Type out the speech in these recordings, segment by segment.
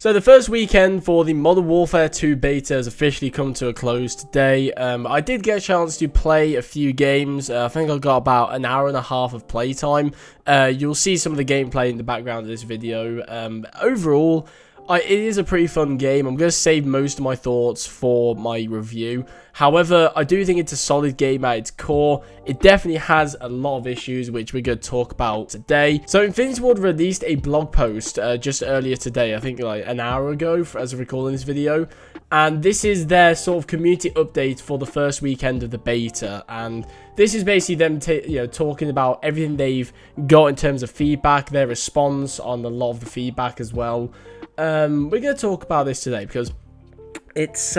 So the first weekend for the Modern Warfare 2 beta has officially come to a close today. I did get a chance to play a few games. I think I got about an hour and a half of playtime. You'll see some of the gameplay in the background of this video. Overall, it is a pretty fun game. I'm going to save most of my thoughts for my review. However, I do think it's a solid game at its core. It definitely has a lot of issues, which we're going to talk about today. So Infinity Ward released a blog post just earlier today, I think like an hour ago as of recording this video. And this is their sort of community update for the first weekend of the beta. And this is basically them talking about everything they've got in terms of feedback, their response on a lot of the feedback as well. We're going to talk about this today because it's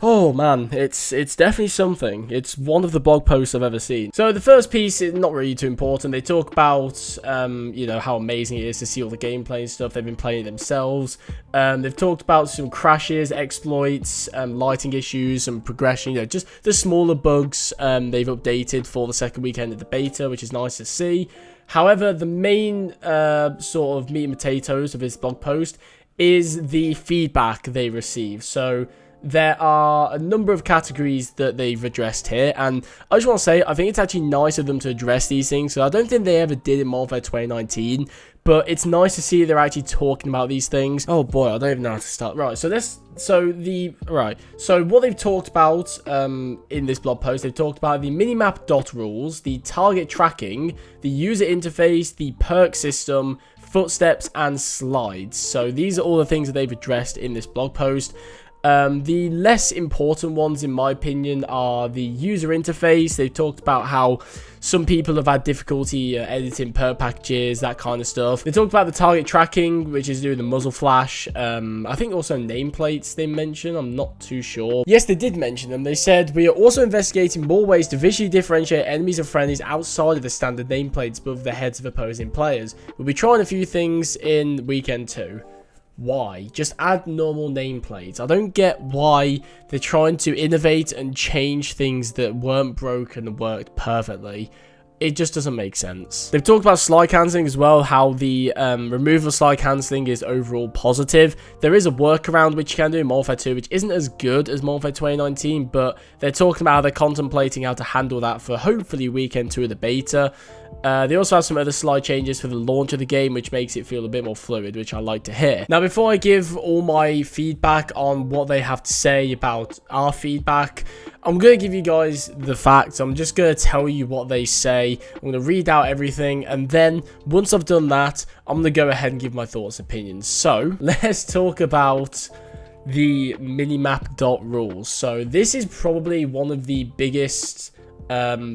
oh man, it's definitely something. It's one of the blog posts I've ever seen. So the first piece is not really too important. They talk about how amazing it is to see all the gameplay and stuff. They've been playing it themselves. They've talked about some crashes, exploits, lighting issues, and progression. Just the smaller bugs they've updated for the second weekend of the beta, which is nice to see. However, the main sort of meat and potatoes of this blog post is the feedback they receive. So there are a number of categories that they've addressed here, and I just want to say, I think it's actually nice of them to address these things. So I don't think they ever did in Modern Warfare 2019, but it's nice to see they're actually talking about these things. Oh boy, I don't even know how to start. Right, so what they've talked about in this blog post, they've talked about the minimap dot rules, the target tracking, the user interface, the perk system, footsteps, and slides. So these are all the things that they've addressed in this blog post. The less important ones, in my opinion, are the user interface. They've talked about how some people have had difficulty editing perk packages, that kind of stuff. They talked about the target tracking, which is doing the muzzle flash. I think also nameplates they mentioned. I'm not too sure. Yes, they did mention them. They said, we are also investigating more ways to visually differentiate enemies and friendlies outside of the standard nameplates above the heads of opposing players. We'll be trying a few things in weekend 2. Why? Just add normal nameplates. I don't get why they're trying to innovate and change things that weren't broken and worked perfectly. It just doesn't make sense. They've talked about slide cancelling as well, how the removal of slide cancelling is overall positive. There is a workaround which you can do in Modern Warfare 2, which isn't as good as Modern Warfare 2019, but they're talking about how they're contemplating how to handle that for hopefully weekend 2 of the beta. They also have some other slide changes for the launch of the game, which makes it feel a bit more fluid, which I like to hear. Now, before I give all my feedback on what they have to say about our feedback, I'm going to give you guys the facts. I'm just going to tell you what they say. I'm going to read out everything, and then once I've done that, I'm going to go ahead and give my thoughts and opinions. So, let's talk about the minimap dot rules. So, this is probably one of the biggest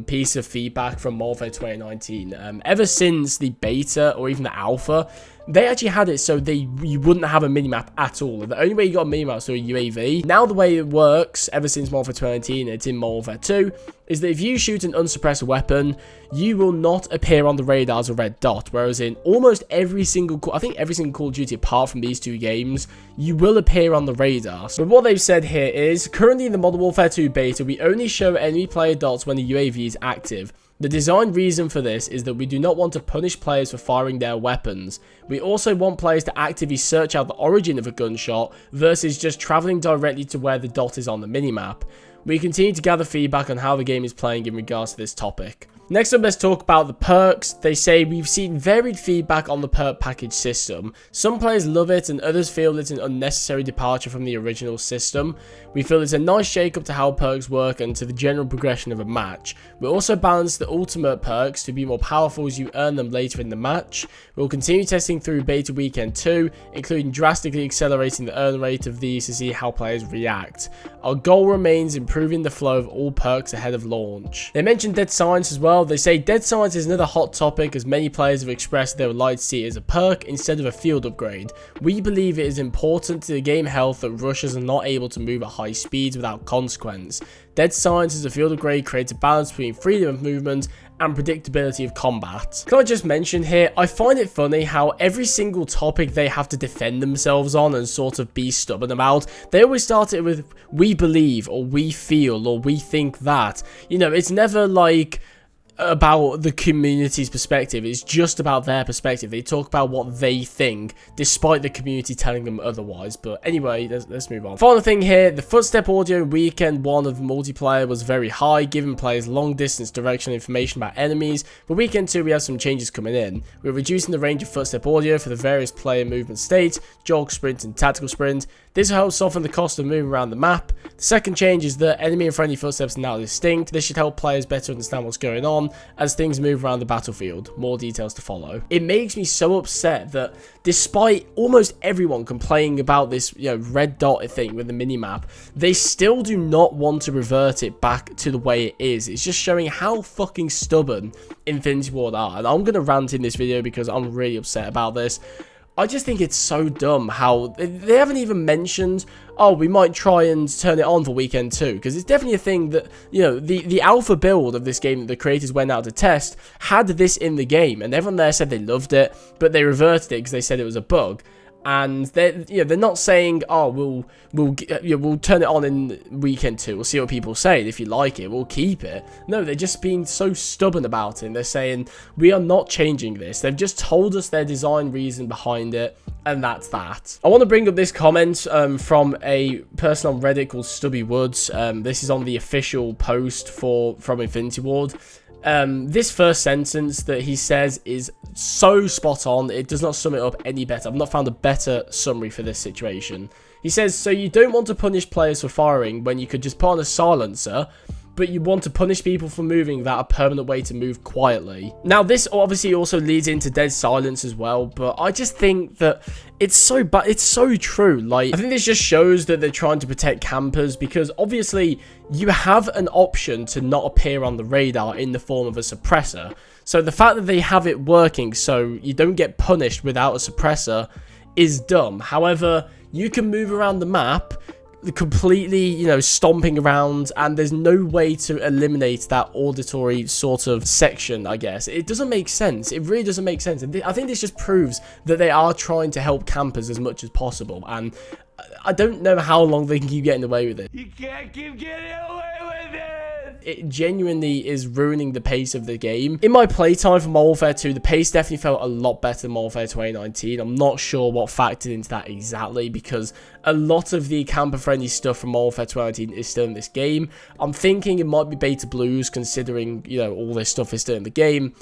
piece of feedback from Modern Warfare 2019. Ever since the beta or even the alpha, they actually had it so you wouldn't have a minimap at all. The only way you got a minimap was through a UAV. Now the way it works, ever since Modern Warfare 2019, it's in Modern Warfare 2, is that if you shoot an unsuppressed weapon, you will not appear on the radar as a red dot, whereas in almost every single Call of Duty apart from these two games, you will appear on the radar. So what they've said here is, currently in the Modern Warfare 2 beta, we only show enemy player dots when the UAV is active. The design reason for this is that we do not want to punish players for firing their weapons. We also want players to actively search out the origin of a gunshot versus just traveling directly to where the dot is on the minimap. We continue to gather feedback on how the game is playing in regards to this topic. Next up, let's talk about the perks. They say we've seen varied feedback on the perk package system. Some players love it and others feel it's an unnecessary departure from the original system. We feel it's a nice shake-up to how perks work and to the general progression of a match. We also balance the ultimate perks to be more powerful as you earn them later in the match. We'll continue testing through beta weekend 2, including drastically accelerating the earn rate of these to see how players react. Our goal remains improving the flow of all perks ahead of launch. They mentioned dead science as well. They say dead science is another hot topic as many players have expressed they would like to see it as a perk instead of a field upgrade. We believe it is important to the game health that rushers are not able to move at high speeds without consequence. Dead science as a field upgrade creates a balance between freedom of movement and predictability of combat. Can I just mention here, I find it funny how every single topic they have to defend themselves on and sort of be stubborn about, they always start it with we believe or we feel or we think that. It's never like about the community's perspective. It's just about their perspective. They talk about what they think, despite the community telling them otherwise. But anyway, let's move on. Final thing here, the footstep audio in weekend 1 of multiplayer was very high, giving players long distance directional information about enemies. For weekend 2, we have some changes coming in. We're reducing the range of footstep audio for the various player movement states, jog, sprint, and tactical sprint. This will help soften the cost of moving around the map. The second change is that enemy and friendly footsteps are now distinct. This should help players better understand what's going on as things move around the battlefield. More details to follow. It makes me so upset that despite almost everyone complaining about this, red dot thing with the minimap, they still do not want to revert it back to the way it is. It's just showing how fucking stubborn Infinity Ward are. And I'm going to rant in this video because I'm really upset about this. I just think it's so dumb how they haven't even mentioned, oh, we might try and turn it on for weekend 2, because it's definitely a thing that, the alpha build of this game that the creators went out to test had this in the game, and everyone there said they loved it, but they reverted it because they said it was a bug. And they're not saying, oh, we'll turn it on in weekend 2. We'll see what people say. And if you like it, we'll keep it. No, they're just being so stubborn about it. And they're saying, we are not changing this. They've just told us their design reason behind it. And that's that. I want to bring up this comment from a person on Reddit called Stubby Woods. This is on the official post from Infinity Ward. This first sentence that he says is so spot on. It does not sum it up any better. I've not found a better summary for this situation. He says, so you don't want to punish players for firing when you could just put on a silencer, but you want to punish people for moving without a permanent way to move quietly. Now, this obviously also leads into dead silence as well, but I just think that it's so bad. It's so true. Like, I think this just shows that they're trying to protect campers, because obviously you have an option to not appear on the radar in the form of a suppressor. So the fact that they have it working so you don't get punished without a suppressor is dumb. However, you can move around the map completely, stomping around, and there's no way to eliminate that auditory sort of section, I guess. It doesn't make sense. It really doesn't make sense. And I think this just proves that they are trying to help campers as much as possible, and I don't know how long they can keep getting away with it. You can't keep getting away with it! It genuinely is ruining the pace of the game. In my playtime for Modern Warfare 2, the pace definitely felt a lot better than Modern Warfare 2019. I'm not sure what factored into that exactly, because a lot of the camper-friendly stuff from Modern Warfare 2019 is still in this game. I'm thinking it might be Beta Blues, considering, all this stuff is still in the game.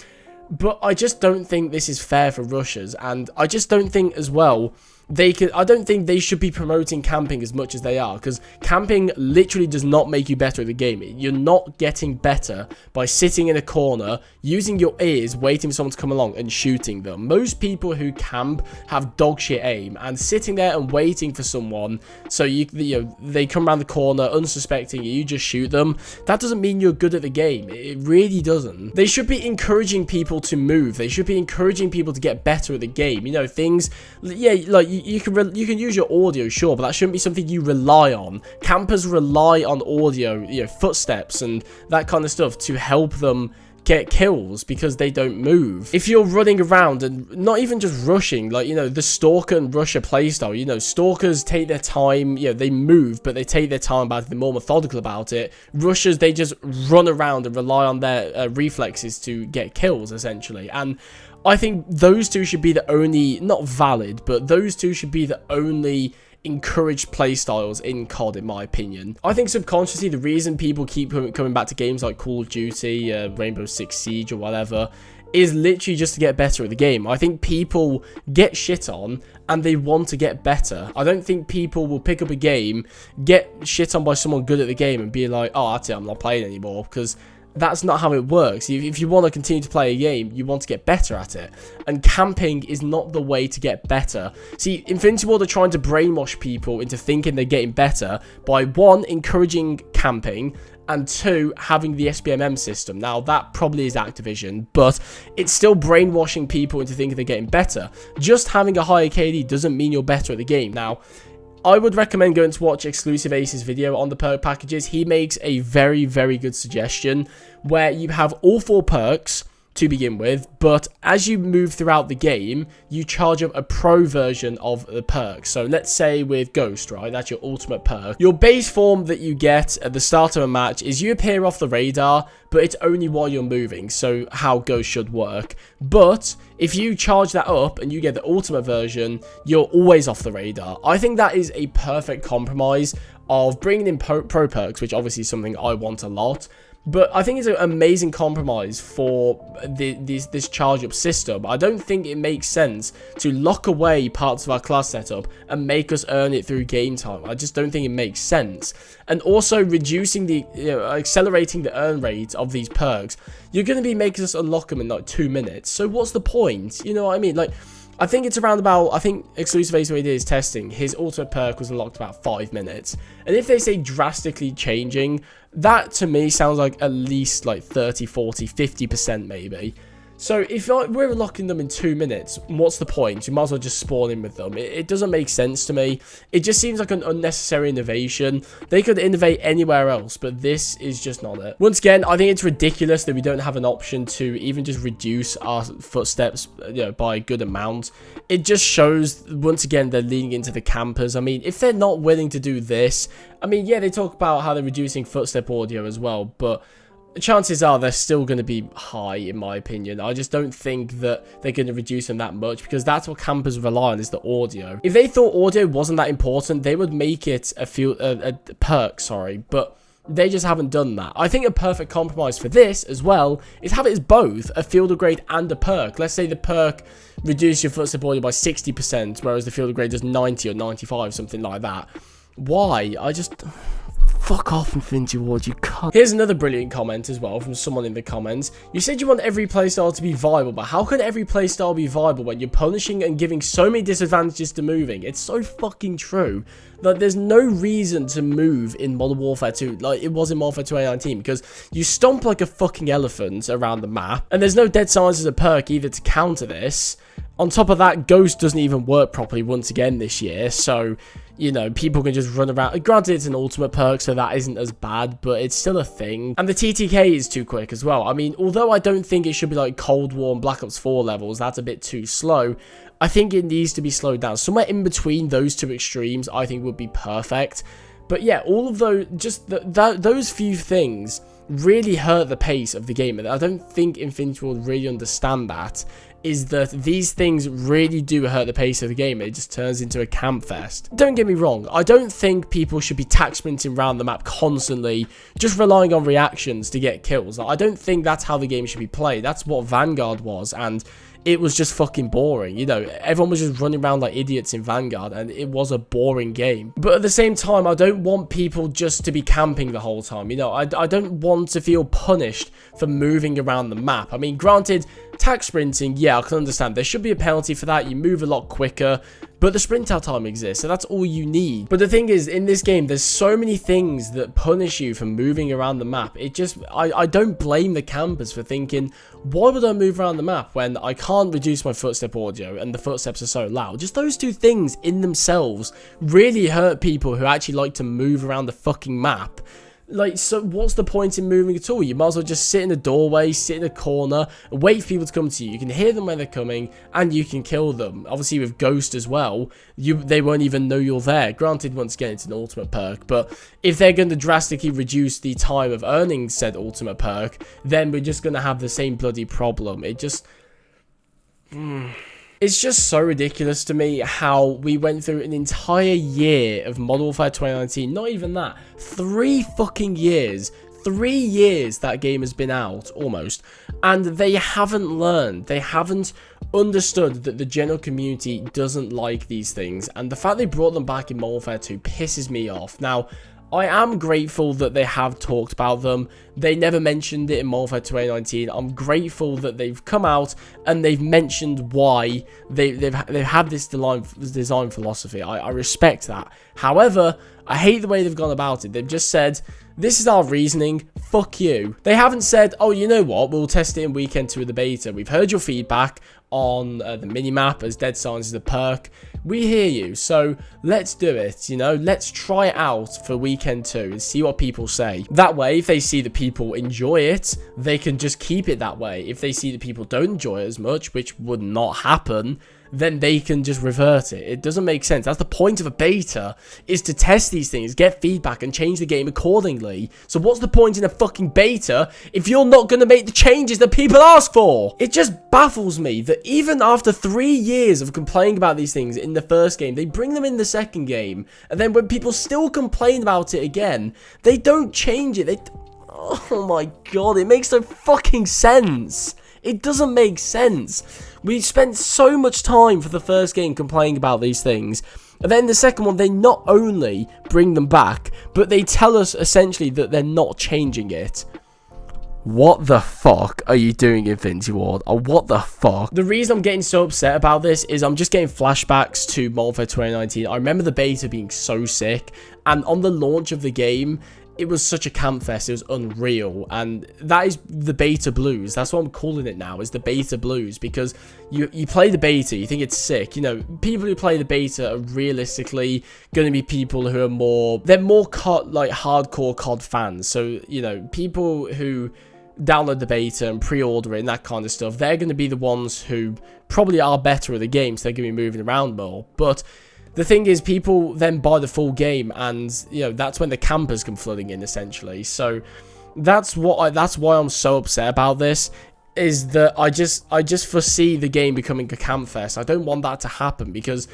But I just don't think this is fair for rushers, and I just don't think as well I don't think they should be promoting camping as much as they are, because camping literally does not make you better at the game. You're not getting better by sitting in a corner, using your ears, waiting for someone to come along and shooting them. Most people who camp have dog shit aim, and sitting there and waiting for someone so they come around the corner unsuspecting you just shoot them. That doesn't mean you're good at the game. It really doesn't. They should be encouraging people to move. They should be encouraging people to get better at the game. Things, like you can use your audio, sure, but that shouldn't be something you rely on. Campers rely on audio, footsteps and that kind of stuff to help them get kills because they don't move. If you're running around and not even just rushing, like, the stalker and rusher playstyle, stalkers take their time, they move, but they take their time about it, they're more methodical about it. Rushers, they just run around and rely on their reflexes to get kills, essentially. And I think those two should be the only, not valid, but those two should be the only encouraged playstyles in COD, in my opinion. I think subconsciously the reason people keep coming back to games like Call of Duty, Rainbow Six Siege or whatever, is literally just to get better at the game. I think people get shit on and they want to get better. I don't think people will pick up a game, get shit on by someone good at the game and be like, oh, that's it, I'm not playing anymore, because that's not how it works. If you want to continue to play a game, you want to get better at it. And camping is not the way to get better. See, Infinity Ward are trying to brainwash people into thinking they're getting better by, 1, encouraging camping, and 2, having the SBMM system. Now, that probably is Activision, but it's still brainwashing people into thinking they're getting better. Just having a higher KD doesn't mean you're better at the game. Now, I would recommend going to watch Exclusive Ace's video on the perk packages. He makes a very, very good suggestion where you have all 4 perks, to begin with, but as you move throughout the game, you charge up a pro version of the perk. So let's say with Ghost, right, that's your ultimate perk. Your base form that you get at the start of a match is you appear off the radar, but it's only while you're moving, so how Ghost should work. But if you charge that up and you get the ultimate version, you're always off the radar. I think that is a perfect compromise of bringing in pro perks, which obviously is something I want a lot. But I think it's an amazing compromise for this charge up system. I don't think it makes sense to lock away parts of our class setup and make us earn it through game time. I just don't think it makes sense. And also reducing the, accelerating the earn rate of these perks. You're going to be making us unlock them in like 2 minutes. So what's the point? You know what I mean? Like, I think it's around about, I think Exclusive Ace is testing, his ultimate perk was unlocked about 5 minutes. And if they say drastically changing, that to me sounds like at least like 30, 40, 50% maybe. So if we're unlocking them in 2 minutes, what's the point? You might as well just spawn in with them. It doesn't make sense to me. It just seems like an unnecessary innovation. They could innovate anywhere else, but this is just not it. Once again, I think it's ridiculous that we don't have an option to even just reduce our footsteps, by a good amount. It just shows, once again, they're leaning into the campers. I mean, if they're not willing to do this, I mean, yeah, they talk about how they're reducing footstep audio as well, but chances are they're still going to be high, in my opinion. I just don't think that they're going to reduce them that much, because that's what campers rely on, is the audio. If they thought audio wasn't that important, they would make it a perk, sorry, but they just haven't done that. I think a perfect compromise for this as well is have it as both a field upgrade and a perk. Let's say the perk reduces your footstep audio by 60%, whereas the field upgrade does 90 or 95, something like that. Why? I just... Fuck off, Infinity Ward, you cunt. Here's another brilliant comment as well from someone in the comments. You said you want every playstyle to be viable, but how can every playstyle be viable when you're punishing and giving so many disadvantages to moving? It's so fucking true. Like, there's no reason to move in Modern Warfare 2 like it was in Modern Warfare 2019, because you stomp like a fucking elephant around the map, and there's no dead silence as a perk either to counter this. On top of that, Ghost doesn't even work properly once again this year, so, people can just run around. Granted, it's an ultimate perk, so that isn't as bad, but it's still a thing. And the TTK is too quick as well. I mean, although I don't think it should be like Cold War and Black Ops 4 levels, that's a bit too slow, I think it needs to be slowed down. Somewhere in between those two extremes, I think would be perfect. But yeah, all of those, just those few things really hurt the pace of the game, and I don't think Infinity Ward really understand that, is that these things really do hurt the pace of the game. It just turns into a camp fest. Don't get me wrong, I don't think people should be tack sprinting around the map constantly, just relying on reactions to get kills. I don't think that's how the game should be played. That's what Vanguard was, and it was just fucking boring. Everyone was just running around like idiots in Vanguard, and it was a boring game. But at the same time, I don't want people just to be camping the whole time. I don't want to feel punished for moving around the map. I mean, granted, tack sprinting, yeah, I can understand. There should be a penalty for that. You move a lot quicker, but the sprint out time exists, so that's all you need. But the thing is, in this game, there's so many things that punish you for moving around the map. I don't blame the campers for thinking, why would I move around the map when I can't reduce my footstep audio and the footsteps are so loud? Just those two things in themselves really hurt people who actually like to move around the fucking map. Like, so what's the point in moving at all? You might as well just sit in a doorway, sit in a corner, and wait for people to come to you. You can hear them when they're coming, and you can kill them. Obviously, with Ghost as well, they won't even know you're there. Granted, once again, it's an ultimate perk, but if they're going to drastically reduce the time of earning said ultimate perk, then we're just going to have the same bloody problem. It just... It's just so ridiculous to me how we went through an entire year of Modern Warfare 2019, not even that, 3 fucking years, 3 years that game has been out, almost, and they haven't learned, they haven't understood that the general community doesn't like these things, and the fact they brought them back in Modern Warfare 2 pisses me off. Now, I am grateful that they have talked about them. They never mentioned it in Modern Warfare 2019. I'm grateful that they've come out and they've mentioned why they've had this design philosophy. I respect that. However, I hate the way they've gone about it. They've just said, this is our reasoning, fuck you. They haven't said, oh, you know what, we'll test it in weekend 2 of the beta. We've heard your feedback on the minimap as dead silence is a perk. We hear you, so let's do it, you know, let's try it out for weekend 2 and see what people say. That way, if they see that people enjoy it, they can just keep it that way. If they see that people don't enjoy it as much, which would not happen, then they can just revert it. It doesn't make sense. That's the point of a beta, is to test these things, get feedback, and change the game accordingly. So what's the point in a fucking beta if you're not going to make the changes that people ask for? It just baffles me that even after 3 years of complaining about these things in the first game, they bring them in the second game, and then when people still complain about it again, they don't change it. Oh my god, it makes no fucking sense. It doesn't make sense. We spent so much time for the first game complaining about these things. And then the second one, they not only bring them back, but they tell us essentially that they're not changing it. What the fuck are you doing, Infinity Ward? Or what the fuck? The reason I'm getting so upset about this is I'm just getting flashbacks to Modern Warfare 2019. I remember the beta being so sick. And on the launch of the game, it was such a camp fest. It was unreal, and that is the beta blues. That's what I'm calling it now, is the beta blues, because you play the beta, you think it's sick. You know, people who play the beta are realistically going to be people who are they're more COD, like hardcore COD fans. So, you know, people who download the beta and pre-order it and that kind of stuff, they're going to be the ones who probably are better at the game, so they're going to be moving around more. But the thing is, people then buy the full game, and you know that's when the campers come flooding in, essentially. So that's why I'm so upset about this, is that I just foresee the game becoming a camp fest. I don't want that to happen, because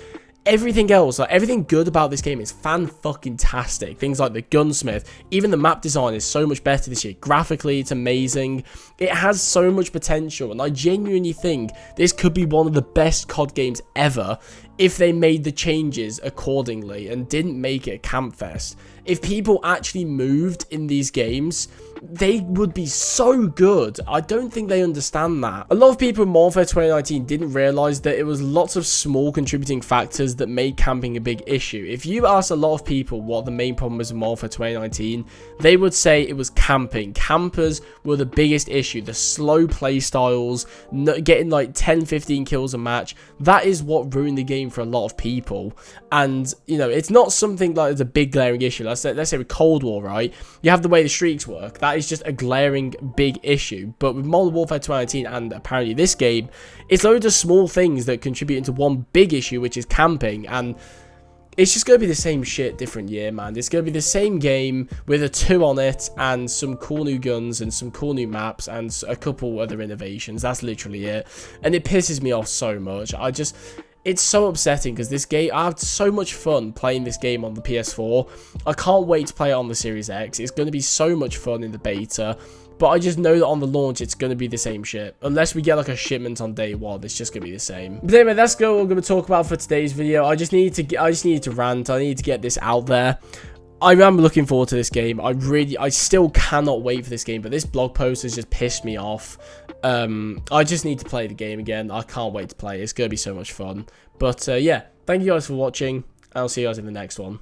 everything else, like everything good about this game is fan-fucking-tastic. Things like the gunsmith, even the map design is so much better this year. Graphically, it's amazing. It has so much potential, and I genuinely think this could be one of the best COD games ever if they made the changes accordingly and didn't make it a camp fest. If people actually moved in these games, they would be so good. I don't think they understand that. A lot of people in Modern Warfare 2019 didn't realize that it was lots of small contributing factors that made camping a big issue. If you ask a lot of people what the main problem was in Modern Warfare 2019, they would say it was camping. Campers were the biggest issue. The slow play styles, getting like 10-15 kills a match, that is what ruined the game for a lot of people. And you know, it's not something like it's a big glaring issue. Let's say with Cold War, right? You have the way the streaks work. That is just a glaring big issue. But with Modern Warfare 2019 and apparently this game, it's loads of small things that contribute into one big issue, which is camping. And it's just going to be the same shit, different year, man. It's going to be the same game with a 2 on it and some cool new guns and some cool new maps and a couple other innovations. That's literally it. And it pisses me off so much. It's so upsetting, because this game, I had so much fun playing this game on the PS4. I can't wait to play it on the Series X. It's going to be so much fun in the beta. But I just know that on the launch, it's going to be the same shit. Unless we get like a shipment on day 1, it's just going to be the same. But anyway, that's what we're going to talk about for today's video. I just needed to rant. I need to get this out there. I am looking forward to this game. I still cannot wait for this game, but this blog post has just pissed me off. I just need to play the game again. I can't wait to play. It's going to be so much fun. But yeah, thank you guys for watching. I'll see you guys in the next one.